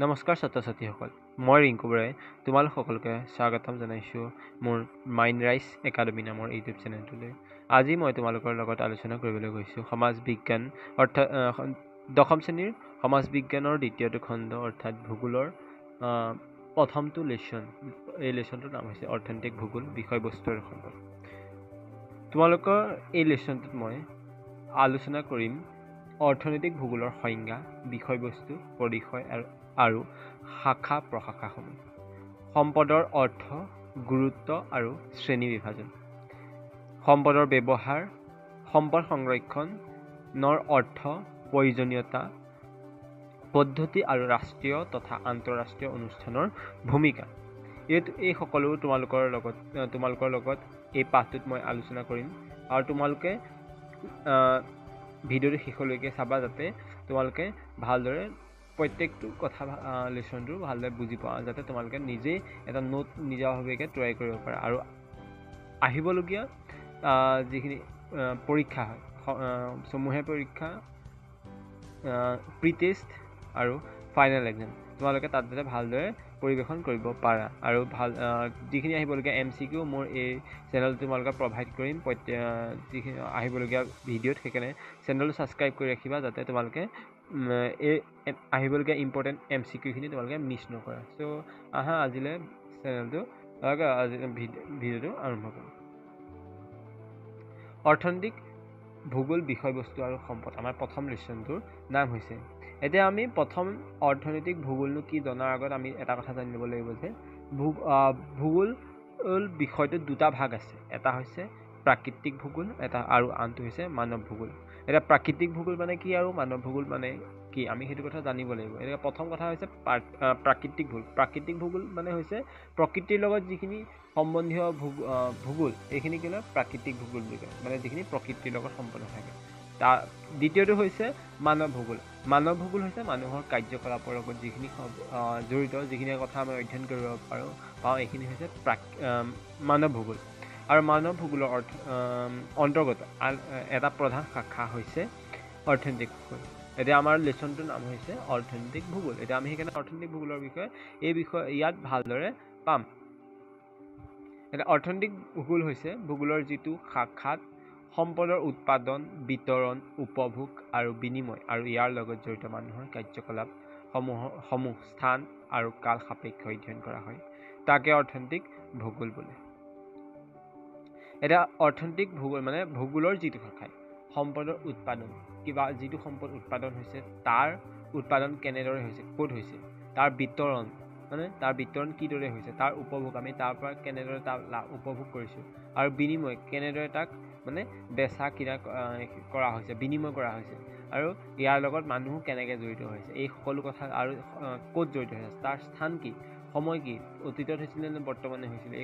নমস্কাৰ ছাত্ৰ-ছাত্ৰীসকল, মই ৰিংকু বৰাই তোমালোক সকলোকে স্বাগতম জনাইছোঁ মোৰ মাইণ্ড ৰাইজ একাডেমি নামৰ ইউটিউব চেনেলটোলৈ। আজি মই তোমালোকৰ লগত আলোচনা কৰিবলৈ গৈছোঁ সমাজ বিজ্ঞান অৰ্থাৎ দশম শ্ৰেণীৰ সমাজ বিজ্ঞানৰ দ্বিতীয়টো খণ্ড অৰ্থাৎ ভূগোলৰ প্ৰথমটো লেচন। এই লেচনটোৰ নাম হৈছে অৰ্থনৈতিক ভূগোল বিষয়বস্তুৰ খণ্ড। তোমালোকৰ এই লেচনটোত মই আলোচনা কৰিম অৰ্থনৈতিক ভূগোলৰ সংজ্ঞা, বিষয়বস্তু, পৰিসয় আৰু শাখা প্ৰশাখাসমূহ, সম্পদৰ অৰ্থ, গুৰুত্ব আৰু শ্ৰেণী বিভাজন, সম্পদৰ ব্যৱহাৰ, সম্পদ সংৰক্ষণৰ অৰ্থ, প্ৰয়োজনীয়তা, পদ্ধতি আৰু ৰাষ্ট্ৰীয় তথা আন্তঃৰাষ্ট্ৰীয় অনুষ্ঠানৰ ভূমিকা। এই সকলো তোমালোকৰ লগত এই পাঠটোত মই আলোচনা কৰিম আৰু তোমালোকে ভিডিঅ'টো শেষলৈকে চাবা যাতে তোমালোকে ভালদৰে প্ৰত্যেকটো কথা লেচনটো ভালদৰে বুজি পোৱা, যাতে তোমালোকে নিজেই এটা নোট নিজাভাৱে তৈয়াৰ কৰিব পাৰা আৰু আহিবলগীয়া যিখিনি পৰীক্ষা হয়, সমূহীয়া পৰীক্ষা, প্ৰি টেষ্ট আৰু ফাইনেল এক্সাম, তোমালোকে তাত যাতে ভালদৰে পৰিৱেশন কৰিব পাৰা আৰু যিখিনি আহিবলগীয়া MCQ মোৰ এই চেনেলত তোমালোকে প্ৰভাইড কৰিম যিখিনি আহিবলগীয়া ভিডিঅ'ত। সেইকাৰণে চেনেলটো ছাবস্ক্ৰাইব কৰি ৰাখিবা যাতে তোমালোকে এই আহিবলগীয়া ইম্পৰ্টেণ্ট MCQখিনি তোমালোকে মিছ নকৰা। চ' আহা আজিলৈ ভিডিঅ'টো আৰম্ভ কৰিম। অৰ্থনৈতিক ভূগোল বিষয়বস্তু আৰু সম্পদ আমাৰ প্ৰথম লেচনটোৰ নাম হৈছে। এতিয়া আমি প্ৰথম অৰ্থনৈতিক ভূগোলনো কি জনাৰ আগত আমি এটা কথা জানি ল'ব লাগিব যে ভূগোল বিষয়টোত দুটা ভাগ আছে। এটা হৈছে প্ৰাকৃতিক ভূগোল আৰু আনটো হৈছে মানৱ ভূগোল। এতিয়া প্ৰাকৃতিক ভূগোল মানে কি আৰু মানৱ ভূগোল মানে কি, আমি সেইটো কথা জানিব লাগিব। এতিয়া প্ৰথম কথা হৈছে প্ৰাকৃতিক ভূগোল। প্ৰাকৃতিক ভূগোল মানে হৈছে প্ৰকৃতিৰ লগত যিখিনি সম্বন্ধীয় ভূগোল, এইখিনি কি কয় প্ৰাকৃতিক ভূগোল বুলি কয়, মানে যিখিনি প্ৰকৃতিৰ লগত সম্পৰ্ক থাকে। দ্বিতীয়টো হৈছে মানৱ ভূগোল। মানৱ ভূগোল হৈছে মানুহৰ কাৰ্যকলাপৰ লগত যিখিনি জড়িত, যিখিনি কথা আমি অধ্যয়ন কৰিব পাওঁ, এইখিনি হৈছে মানৱ ভূগোল। আৰু মানৱ ভূগোলৰ অন্তৰ্গত এটা প্ৰধান শাখা হৈছে অৰ্থনৈতিক ভূগোল। এতিয়া আমাৰ লেচনটোৰ নাম হৈছে অৰ্থনৈতিক ভূগোল। এতিয়া আমি সেইকাৰণে অৰ্থনৈতিক ভূগোলৰ বিষয়ে ইয়াত ভালদৰে পাম। এতিয়া অৰ্থনৈতিক ভূগোল হৈছে ভূগোলৰ যিটো শাখাত সম্পদৰ উৎপাদন, বিতৰণ, উপভোগ আৰু বিনিময় আৰু ইয়াৰ লগত জড়িত মানুহৰ কাৰ্যকলাপ সমূহ স্থান আৰু কাল সাপেক্ষে অধ্যয়ন কৰা হয়, তাকে অৰ্থনৈতিক ভূগোল বোলে। এতিয়া অৰ্থনৈতিক ভূগোল মানে ভূগোলৰ যিটো শাখাই সম্পদৰ উৎপাদন, যিটো সম্পদ উৎপাদন হৈছে তাৰ উৎপাদন কেনেদৰে হৈছে, ক'ত হৈছে, তাৰ বিতৰণ কিদৰে হৈছে, তাৰ উপভোগ আমি তাৰ পৰা কেনেদৰে তাৰ উপভোগ কৰিছোঁ, আৰু বিনিময় কেনেদৰে তাক মানে বেচা কিনা কৰা হৈছে, বিনিময় কৰা হৈছে, আৰু ইয়াৰ লগত মানুহ কেনেকৈ জড়িত হৈছে, এই সকলো কথা আৰু ক'ত জড়িত হৈছে, তাৰ স্থান কি, সময় কি, অতীতত হৈছিলে নে বৰ্তমানে হৈছিলে,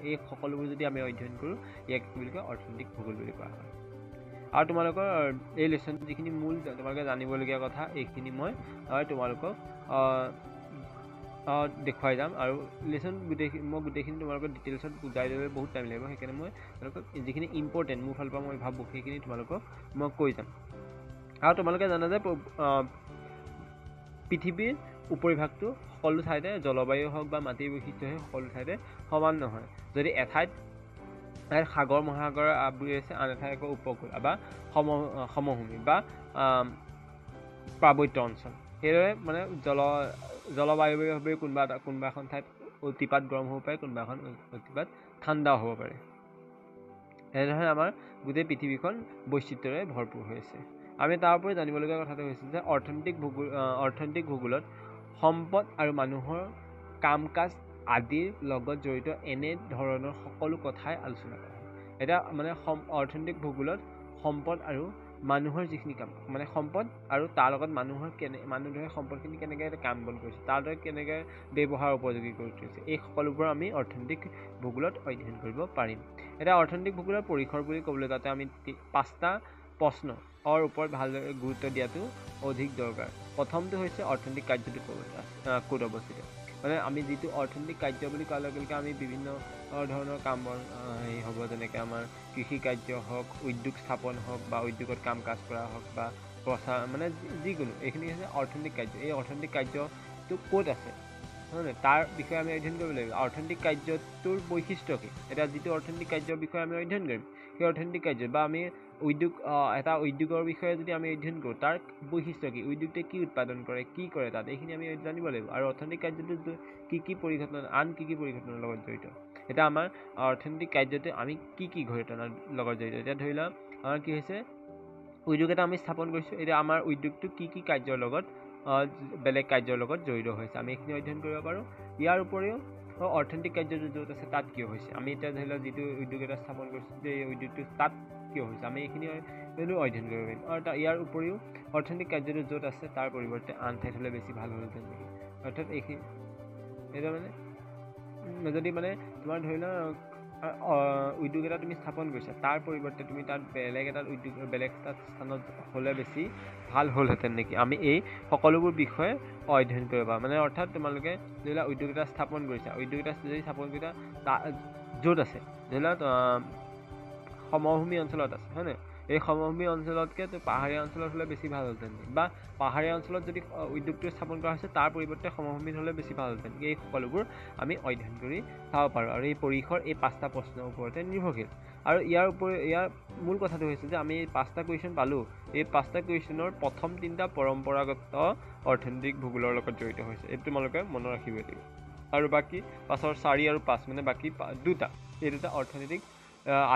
এই সকলোবোৰ যদি আমি অধ্যয়ন কৰোঁ, ইয়াক কি বুলি কয় অৰ্থনৈতিক ভূগোল বুলি কোৱা হয়। আৰু তোমালোকৰ এই লেচনটো যিখিনি মূল তোমালোকে জানিবলগীয়া কথা, এইখিনি মই তোমালোকক দেখুৱাই যাম। আৰু মই গোটেইখিনি তোমালোকক ডিটেইলছত বুজাই দিবলৈ বহুত টাইম লাগিব, সেইকাৰণে মই তোমালোকক যিখিনি ইম্পৰ্টেণ্ট মোৰ ফালৰ পৰা মই ভাবোঁ সেইখিনি তোমালোকক মই কৈ যাম। আৰু তোমালোকে জানা যে পৃথিৱীৰ উপৰিভাগটো সকলো ঠাইতে জলবায়ু হওক বা মাটিৰ বৈশিষ্ট্য হওক সকলো ঠাইতে সমান নহয়। যদি এঠাইত সাগৰ মহাসাগৰ আৱৰি আছে, আন এঠাইত আকৌ উপকূল বা সমভূমি বা পাৰ্বত্য অঞ্চল, সেইদৰে মানে জলবায়ুভাৱে কোনোবা এখন ঠাইত অতিপাত গৰম হ'ব পাৰে, কোনোবা এখন অতিপাত ঠাণ্ডাও হ'ব পাৰে। এনেধৰণে আমাৰ গোটেই পৃথিৱীখন বৈচিত্ৰ্যৰে ভৰপূৰ হৈ আছে। আমি তাৰ উপৰি জানিবলগীয়া কথাটো হৈছে যে অৰ্থনৈতিক ভূগোলত সম্পদ আৰু মানুহৰ কাম কাজ আদিৰ লগত জড়িত এনে ধৰণৰ সকলো কথাই আলোচনা কৰা হয়। এতিয়া মানে অৰ্থনৈতিক ভূগোলত সম্পদ আৰু মানুহৰ যিখিনি কাম, মানে সম্পদ আৰু তাৰ লগত মানুহৰ সম্পদখিনি কেনেকৈ কাম বন কৰিছে, তাৰ দৰে কেনেকৈ ব্যৱহাৰ উপযোগী কৰি তুলিছে, এই সকলোবোৰ আমি অৰ্থনৈতিক ভূগোলত অধ্যয়ন কৰিব পাৰিম। এতিয়া অৰ্থনৈতিক ভূগোলৰ পৰিসৰ বুলি ক'বলৈ যাওঁতে আমি 5টা প্ৰশ্নৰ ওপৰত ভালদৰে গুৰুত্ব দিয়াটো অধিক দৰকাৰ। প্ৰথমটো হৈছে অৰ্থনৈতিক কাৰ্যটো ক'ত অৱস্থিত। মানে আমি যিটো অৰ্থনৈতিক কাৰ্য বুলি কোৱাৰ লগে লগে আমি বিভিন্ন ধৰণৰ কাম বন হ'ব, যেনেকৈ আমাৰ কৃষি কাৰ্য হওক, উদ্যোগ স্থাপন হওক বা উদ্যোগত কাম কাজ কৰা হওক বা প্ৰচাৰ, মানে যিকোনো, এইখিনি হৈছে অৰ্থনৈতিক কাৰ্য। এই অৰ্থনৈতিক কাৰ্য বস্তু ক'ত আছে হয় নাই তাৰ বিষয়ে আমি অধ্যয়ন কৰিব লাগিব অৰ্থনৈতিক কাৰ্যটোৰ বৈশিষ্ট্য কি এতিয়া যিটো অৰ্থনৈতিক কাৰ্যৰ বিষয়ে আমি অধ্যয়ন কৰিম সেই অৰ্থনৈতিক কাৰ্য বা আমি উদ্যোগ এটা উদ্যোগৰ বিষয়ে যদি আমি অধ্যয়ন কৰোঁ তাৰ বৈশিষ্ট্য কি উদ্যোগটোৱে কি উৎপাদন কৰে কি কৰে তাত এইখিনি আমি জানিব লাগিব আৰু অৰ্থনৈতিক কাৰ্যটো কি পৰিঘটনা আন কি পৰিঘটনাৰ লগত জড়িত এতিয়া আমাৰ অৰ্থনৈতিক কাৰ্যতে আমি কি ঘটনাৰ লগত জড়িত এতিয়া ধৰি লওক আমাৰ কি হৈছে উদ্যোগ এটা আমি স্থাপন কৰিছোঁ এতিয়া আমাৰ উদ্যোগটো কি কাৰ্যৰ লগত বেলেগ কাৰ্যৰ লগত জড়িত হৈছে আমি এইখিনি অধ্যয়ন কৰিব পাৰোঁ ইয়াৰ উপৰিও অৰ্থনৈতিক কাৰ্যটো য'ত আছে তাত কিয় হৈছে আমি এতিয়া ধৰি লওক যিটো উদ্যোগ এটা স্থাপন কৰিছোঁ যে এই উদ্যোগটো তাত কিয় হৈছে আমি এইখিনি অধ্যয়ন কৰিব পাৰিম আৰু ইয়াৰ উপৰিও অৰ্থনৈতিক কাৰ্যটো য'ত আছে তাৰ পৰিৱৰ্তে আন ঠাইত হ'লে বেছি ভাল হ'লহেঁতেন নেকি অৰ্থাৎ এইখিনি এতিয়া মানে যদি মানে তোমাৰ ধৰি লওক উদ্যোগ এটা তুমি স্থাপন কৰিছা তাৰ পৰিৱৰ্তে তুমি তাত বেলেগ এটা স্থানত হ'লে বেছি ভাল হ'লহেঁতেন নেকি আমি এই সকলোবোৰ বিষয়ে অধ্যয়ন কৰিব পাৰোঁ মানে অৰ্থাৎ তোমালোকে ধৰি লোৱা উদ্যোগ এটা স্থাপন কৰিছা উদ্যোগ এটা যদি স্থাপন কৰিছা য'ত আছে ধৰি লোৱা সমভূমি অঞ্চলত আছে হয় নাই এই সমভূমি অঞ্চলতকৈ পাহাৰীয়া অঞ্চলত হ'লে বেছি ভাল হ'লহেঁতেন বা পাহাৰীয়া অঞ্চলত যদি উদ্যোগটো স্থাপন কৰা হৈছে তাৰ পৰিৱৰ্তে সমভূমিত হ'লে বেছি ভাল হ'লহেঁতেন এই সকলোবোৰ আমি অধ্যয়ন কৰি চাব পাৰোঁ আৰু এই পৰীক্ষাৰ এই 5টা প্ৰশ্নৰ ওপৰতে নিৰ্ভৰশীল আৰু ইয়াৰ মূল কথাটো হৈছে যে আমি 5টা কুৱেশ্যন পালোঁ এই 5টা কুৱেশ্যনৰ প্ৰথম 3টা পৰম্পৰাগত অৰ্থনৈতিক ভূগোলৰ লগত জড়িত হৈছে এইটো তোমালোকে মনত ৰাখিব লাগিব আৰু বাকী পাছৰ 4 আৰু 5 মানে বাকী 2টা এই 2টা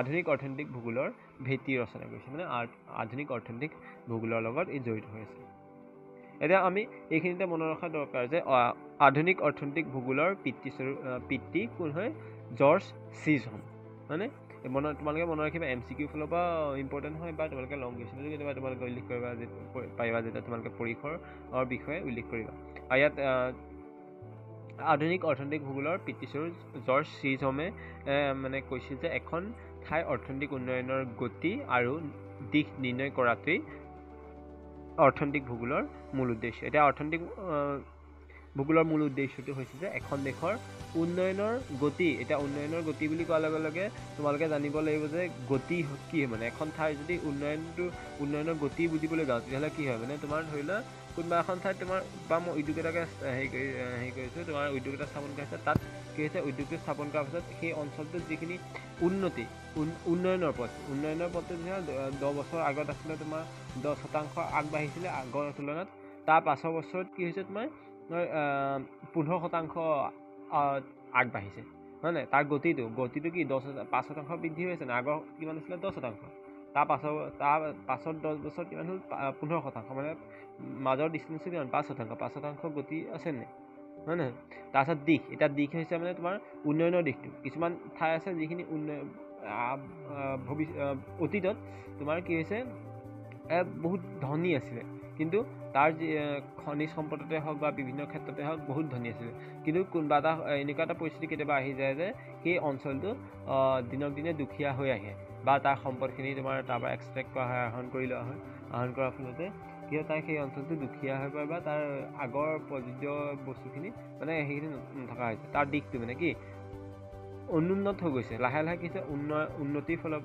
আধুনিক অৰ্থনৈতিক ভূগোলৰ ভেটি ৰচনা কৰিছে মানে আধুনিক অৰ্থনৈতিক ভূগোলৰ লগত এই জড়িত হৈ আছে এতিয়া আমি এইখিনিতে মনত ৰখা দৰকাৰ যে আধুনিক অৰ্থনৈতিক ভূগোলৰ পিতৃ কোন হয় জৰ্জ চিজহম মানে তোমালোকে মনত ৰাখিবা MCQ ফালৰ পৰা ইম্পৰ্টেণ্ট হয় বা তোমালোকে লং কুৱেশ্যনতো কেতিয়াবা তোমালোকে উল্লেখ কৰিবা পাৰিবা যেতিয়া তোমালোকে পৰীক্ষাৰ বিষয়ে উল্লেখ কৰিবা আৰু ইয়াত আধুনিক অৰ্থনৈতিক ভূগোলৰ পিতৃস্বৰূপ জৰ্জ চিজহমে মানে কৈছিল যে এখন ঠাইৰ অৰ্থনৈতিক উন্নয়নৰ গতি আৰু দিশ নিৰ্ণয় কৰাটোৱেই অৰ্থনৈতিক ভূগোলৰ মূল উদ্দেশ্য এতিয়া অৰ্থনৈতিক ভূগোলৰ মূল উদ্দেশ্যটো হৈছে যে এখন দেশৰ উন্নয়নৰ গতি এতিয়া উন্নয়নৰ গতি বুলি কোৱাৰ লগে লগে তোমালোকে জানিব লাগিব যে গতি কি মানে এখন ঠাইৰ যদি উন্নয়নৰ গতি বুজিবলৈ যাওঁ তেতিয়াহ'লে কি হয় মানে তোমাৰ ধৰি লোৱা কোনোবা এখন ঠাইত তোমাৰ বা মই উদ্যোগ এটাকে হেৰি কৰিছোঁ তোমাৰ উদ্যোগ এটা স্থাপন কৰিছে তাত কি হৈছে উদ্যোগটো স্থাপন কৰাৰ পিছত সেই অঞ্চলটোত যিখিনি উন্নয়নৰ পথটো যেতিয়া 10 বছৰ আগত আছিলে তোমাৰ 10% আগবাঢ়িছিলে আগৰ তুলনাত তাৰ 5 বছৰত কি হৈছে তোমাৰ 15% আগবাঢ়িছে হয় নাই তাৰ গতিটো কি 5% বৃদ্ধি হৈছে নাই আগৰ কিমান আছিলে 10% তাৰ পাছত 10 বছৰ কিমান হ'ল 15% মানে মাজৰ ডিষ্টেঞ্চটো কিমান 5% গতি আছে নাই হয় নহয় তাৰপিছত দিশ হৈছে মানে তোমাৰ উন্নয়নৰ দিশটো কিছুমান ঠাই আছে যিখিনি অতীতত তোমাৰ কি হৈছে বহুত ধনী আছিলে কিন্তু তাৰ খনিজ সম্পদতে হওক বা বিভিন্ন ক্ষেত্ৰতে হওক বহুত ধনী আছিলে কিন্তু কোনোবা এটা এনেকুৱা এটা পৰিস্থিতি কেতিয়াবা আহি যায় যে সেই অঞ্চলটো দিনক দিনে দুখীয়া হৈ আহে বা তাৰ সম্পদখিনি তোমাৰ তাৰপৰা এক্সট্ৰেক্ট কৰা হয় আহৰণ কৰি লোৱা হয় আহৰণ কৰাৰ ফলতে কি হয় তাৰ সেই অঞ্চলটো দুখীয়া হৈ পৰে বা তাৰ আগৰ প্ৰযোজ্য বস্তুখিনি মানে সেইখিনি নথকা হৈছে তাৰ দিশটো মানে কি অনুন্নত হৈ গৈছে লাহে লাহে কি হৈছে উন্নতিৰ ফলত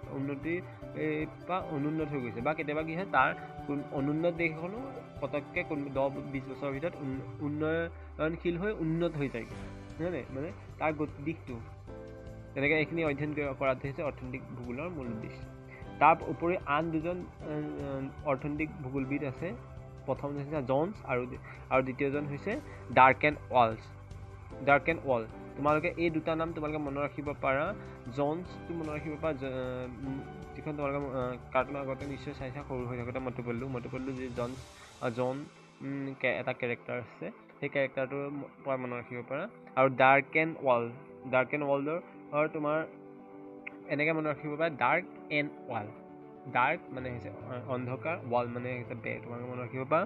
বা অনুন্নত হৈ গৈছে বা কেতিয়াবা কি হয় তাৰ অনুন্নত দেশ এখনো পটককৈ 10-20 বছৰৰ ভিতৰত উন্নয়নশীল হৈ উন্নত হৈ যায় নহয় নে মানে তাৰ দিশটো তেনেকৈ এইখিনি অধ্যয়ন কৰাটো হৈছে অৰ্থনৈতিক ভূগোলৰ মূল উদ্দেশ্য তাৰ উপৰি আন দুজন অৰ্থনৈতিক ভূগোলবিদ আছে প্ৰথম হৈছে জনছ আৰু দ্বিতীয়জন হৈছে ডাৰ্কেন ৱাল তোমালোকে এই দুটা নাম তোমালোকে মনত ৰাখিব পাৰা জনছটো মনত ৰাখিব পাৰা যিখন তোমালোকে কাৰ্টুনৰ আগতে নিশ্চয় চাইছা সৰু হৈ থাকোঁতে মটু পটলু যি জন এটা কেৰেক্টাৰ আছে সেই কেৰেক্টাৰটোৰ পৰা মনত ৰাখিব পাৰা আৰু ডাৰ্কেন ৱালৰ তোমাৰ এনেকৈ মনত ৰাখিব পাৰা ডাৰ্ক মানে হৈছে অন্ধকাৰ ৱাল মানে হৈছে বেৰ তোমালোকে মনত ৰাখিব পাৰা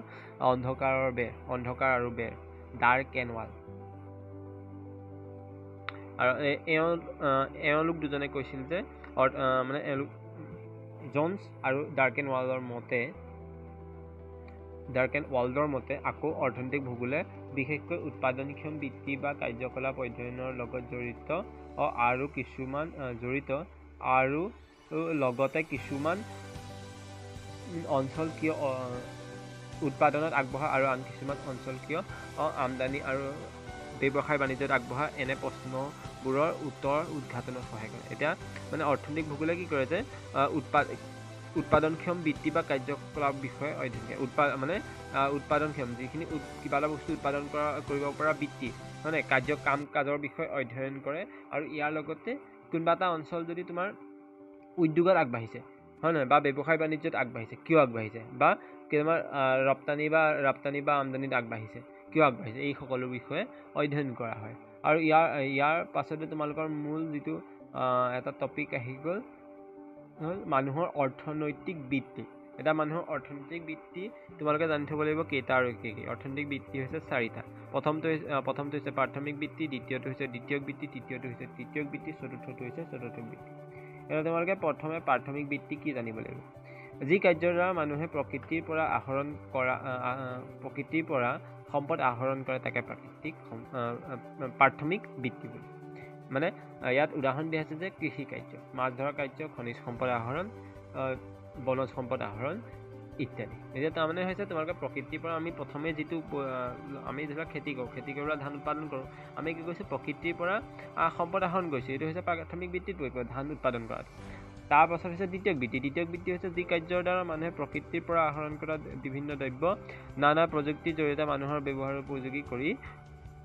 অন্ধকাৰ আৰু বেৰ ডাৰ্ক এণ্ড ৱাল আৰু এওঁলোক দুজনে কৈছিল যে মানে এওঁলোক জনছ আৰু ডাৰ্কেন ৱাল্ডৰ মতে আকৌ অৰ্থনৈতিক ভূগোলে বিশেষকৈ উৎপাদনক্ষম বৃত্তি বা কাৰ্যকলাপ অধ্যয়নৰ লগত জড়িত আৰু লগতে কিছুমান অঞ্চল কিয় উৎপাদনত আগবঢ়া আৰু আন কিছুমান অঞ্চলকীয় আমদানি আৰু ব্যৱসায় বাণিজ্যত আগবঢ়া এনে প্ৰশ্নবোৰৰ উত্তৰ উদ্ঘাটনত সহায় কৰে। এতিয়া মানে অৰ্থনৈতিক ভূগোলে কি কৰে যে উৎপাদনক্ষম বৃত্তি বা কাৰ্যকলাপ বিষয়ে অধ্যয়ন কৰে। উৎপাদনক্ষম যিখিনি কিবা এটা বস্তু উৎপাদন কৰিব পৰা বৃত্তি মানে কাম কাজৰ বিষয়ে অধ্যয়ন কৰে। আৰু ইয়াৰ লগতে কোনোবা এটা অঞ্চল যদি তোমাৰ উদ্যোগত আগবাঢ়িছে হয় নহয়, বা ব্যৱসায় বাণিজ্যত আগবাঢ়িছে, কিয় আগবাঢ়িছে, বা তোমাৰ ৰপ্তানি বা আমদানিত আগবাঢ়িছে, কিয় আগবাঢ়িছে, এই সকলো বিষয়ে অধ্যয়ন কৰা হয়। আৰু ইয়াৰ পাছতে তোমালোকৰ মূল যিটো এটা টপিক আহি গ'ল মানুহৰ অৰ্থনৈতিক বৃত্তি। এটা মানুহৰ অৰ্থনৈতিক বৃত্তি তোমালোকে জানি থ'ব লাগিব কেইটা আৰু কি কি। অৰ্থনৈতিক বৃত্তি হৈছে 4টা। প্ৰথমটো হৈছে প্ৰাথমিক বৃত্তি, দ্বিতীয়টো হৈছে দ্বিতীয়ক বৃত্তি, তৃতীয়টো হৈছে তৃতীয়ক বৃত্তি, চতুৰ্থটো হৈছে চতুৰ্থক বৃত্তি। এতিয়া তোমালোকে প্ৰথমে প্ৰাথমিক বৃত্তি কি জানিব লাগিব। যি কাৰ্যৰ দ্বাৰা মানুহে প্ৰকৃতিৰ পৰা সম্পদ আহৰণ কৰে তাকে প্ৰাথমিক বৃত্তি বুলি। মানে ইয়াত উদাহৰণ দিয়া হৈছে যে কৃষি কাৰ্য, মাছ ধৰা কাৰ্য, খনিজ সম্পদ আহৰণ, বনজ সম্পদ আহৰণ ইত্যাদি। এতিয়া তাৰমানে হৈছে তোমালোকে প্ৰকৃতিৰ পৰা আমি প্ৰথমে যিটো আমি ধৰি লওক খেতি কৰোঁ, খেতি কৰি ধান উৎপাদন কৰোঁ, আমি কি কৰিছোঁ প্ৰকৃতিৰ পৰা সম্পদ আহৰণ কৰিছোঁ, এইটো হৈছে প্ৰাথমিক বৃত্তিত পৰিব ধান উৎপাদন কৰাটো। তাৰপাছত হৈছে দ্বিতীয়ক বৃত্তি। দ্বিতীয়ক বৃত্তি হৈছে যি কাৰ্যৰ দ্বাৰা মানুহে প্ৰকৃতিৰ পৰা আহৰণ কৰা বিভিন্ন দ্ৰব্য নানা প্ৰযুক্তিৰ জৰিয়তে মানুহৰ ব্যৱহাৰৰ উপযোগী কৰি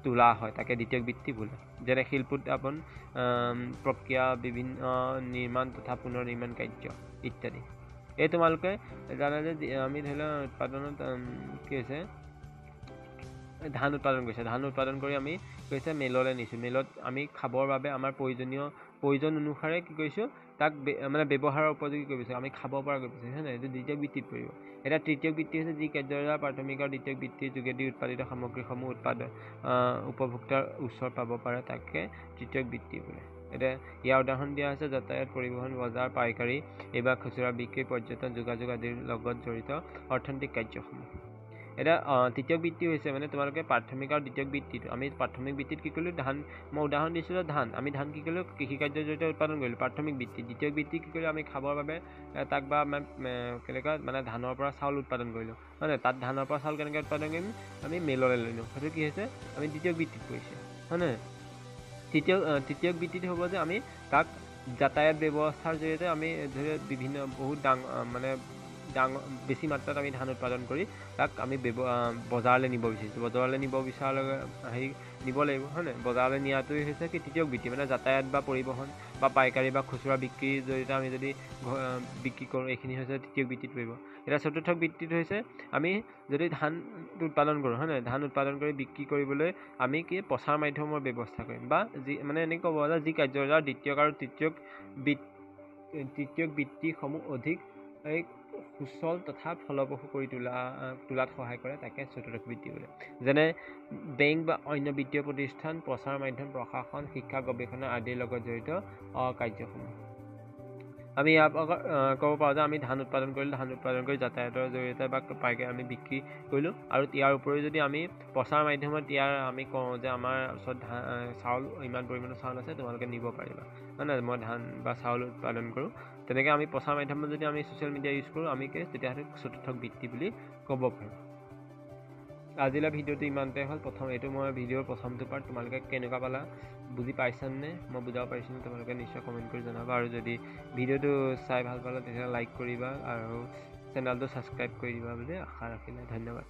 তোলা হয়, তাকে দ্বিতীয়ক বৃত্তি বোলে। যেনে শিল্প উৎপাদন প্ৰক্ৰিয়া, বিভিন্ন নিৰ্মাণ তথা পুনৰ নিৰ্মাণ কাৰ্য ইত্যাদি। এই তোমালোকে জানা যে আমি ধৰি লওক উৎপাদনত কি হৈছে ধান উৎপাদন কৰিছে, ধান উৎপাদন কৰি আমি কি হৈছে মেললৈ নিছোঁ, মেলত আমি খাবৰ বাবে আমাৰ প্ৰয়োজন অনুসাৰে কি কৰিছোঁ তাক মানে ব্যৱহাৰৰ উপযোগী কৰি দিছোঁ, আমি খাব পৰা কৰি দিছোঁ, হয় নাই, এইটো দ্বিতীয়ক বৃত্তিত পৰিব। এতিয়া তৃতীয়ক বৃত্তি হৈছে যি কাৰ্যৰ দ্বাৰা প্ৰাথমিক আৰু দ্বিতীয়ক বৃত্তিৰ যোগেদি উৎপাদিত সামগ্ৰীসমূহ উপভোক্তাৰ ওচৰত পাব পাৰে তাকে তৃতীয়ক বৃত্তি বোলে। এতিয়া ইয়াৰ উদাহৰণ দিয়া হৈছে যাতায়াত, পৰিবহণ, বজাৰ, পাইকাৰী, এইবাৰ খুচুৰা বিক্ৰী, পৰ্যটন, যোগাযোগ আদিৰ লগত জড়িত অৰ্থনৈতিক কাৰ্যসমূহ। এতিয়া তৃতীয়ক বৃত্তি হৈছে মানে তোমালোকে প্ৰাথমিক আৰু দ্বিতীয়ক বৃত্তিটো আমি প্ৰাথমিক বৃত্তিত কি কৰিলোঁ ধান, মই উদাহৰণ দিছিলোঁ ধান, আমি ধান কি কৰিলোঁ কৃষি কাৰ্যৰ জৰিয়তে উৎপাদন কৰিলোঁ প্ৰাথমিক বৃত্তি। দ্বিতীয়ক বৃত্তি কি কৰিলোঁ আমি খাবৰ বাবে তাক বা কেনেকুৱা মানে ধানৰ পৰা চাউল উৎপাদন কৰিলোঁ, হয় নাই, তাত ধানৰ পৰা চাউল কেনেকৈ উৎপাদন কৰিম আমি মেললৈ লৈ লওঁ, সেইটো কি হৈছে আমি দ্বিতীয়ক বৃত্তিত পৰিছে, হয় নাই। তৃতীয়ক বৃত্তিত হ'ব যে আমি তাক যাতায়াত ব্যৱস্থাৰ জৰিয়তে আমি ধৰি বিভিন্ন বহুত বেছি মাত্ৰাত আমি ধান উৎপাদন কৰি তাক আমি বজাৰলৈ নিব বিচাৰিছোঁ, বজাৰলৈ নিব বিচৰাৰ লগে নিব লাগিব, হয় নাই। বজাৰলৈ নিয়াটোৱে হৈছে কি তৃতীয়ক বৃত্তি, মানে যাতায়াত বা পৰিবহণ বা পাইকাৰী বা খুচুৰা বিক্ৰীৰ জৰিয়তে আমি যদি বিক্ৰী কৰোঁ, এইখিনি হৈছে তৃতীয়ক বৃত্তিত পৰিব। এতিয়া চতুৰ্থক বৃত্তিত হৈছে আমি যদি ধান উৎপাদন কৰোঁ, হয় নাই, ধান উৎপাদন কৰি বিক্ৰী কৰিবলৈ আমি কি প্ৰচাৰ মাধ্যমৰ ব্যৱস্থা কৰিম, বা যি মানে এনেকৈ ক'ব যে যি কাৰ্যৰ দ্বাৰা দ্বিতীয়ক আৰু তৃতীয়ক বৃত্তিসমূহ অধিক সুচল তথা ফলপ্ৰসূ কৰি তোলাত সহায় কৰে তাকে চতুৰ্থক বৃত্তি বোলে। যেনে বেংক বা অন্য বিত্তীয় প্ৰতিষ্ঠান, প্ৰচাৰ মাধ্যম, প্ৰশাসন, শিক্ষা, গৱেষণা আদিৰ লগত জড়িত কাৰ্যসমূহ। আমি ইয়াৰ ক'ব পাৰোঁ যে আমি ধান উৎপাদন কৰিলোঁ, ধান উৎপাদন কৰি যাতায়াতৰ জৰিয়তে বা পাইকাৰী আমি বিক্ৰী কৰিলোঁ, আৰু ইয়াৰ উপৰিও যদি আমি প্ৰচাৰ মাধ্যমত আমি কওঁ যে আমাৰ ওচৰত চাউল ইমান পৰিমাণৰ চাউল আছে তোমালোকে নিব পাৰিবা, হয় নাই, মই ধান বা চাউল উৎপাদন কৰোঁ, তেনেকৈ আমি প্ৰচাৰ মাধ্যমত যদি আমি ছ'চিয়েল মিডিয়া ইউজ কৰোঁ আমি তেতিয়াহ'লে চতুৰ্থক বৃত্তি বুলি ক'ব পাৰোঁ। আজিলৈ ভিডিঅ'টো ইমানতে হ'ল। এইটো মই ভিডিঅ'ৰ প্ৰথমটো পাৰ্ট, তোমালোকে কেনেকুৱা পালা, বুজি পাইছানে, মই বুজাব পাৰিছোঁ তোমালোকে নিশ্চয় কমেণ্ট কৰি জনাবা, আৰু যদি ভিডিঅ'টো চাই ভাল পালা তেতিয়াহ'লে লাইক কৰিবা আৰু চেনেলটো ছাবস্ক্ৰাইব কৰি দিবা বুলি আশা ৰাখিলে, ধন্যবাদ।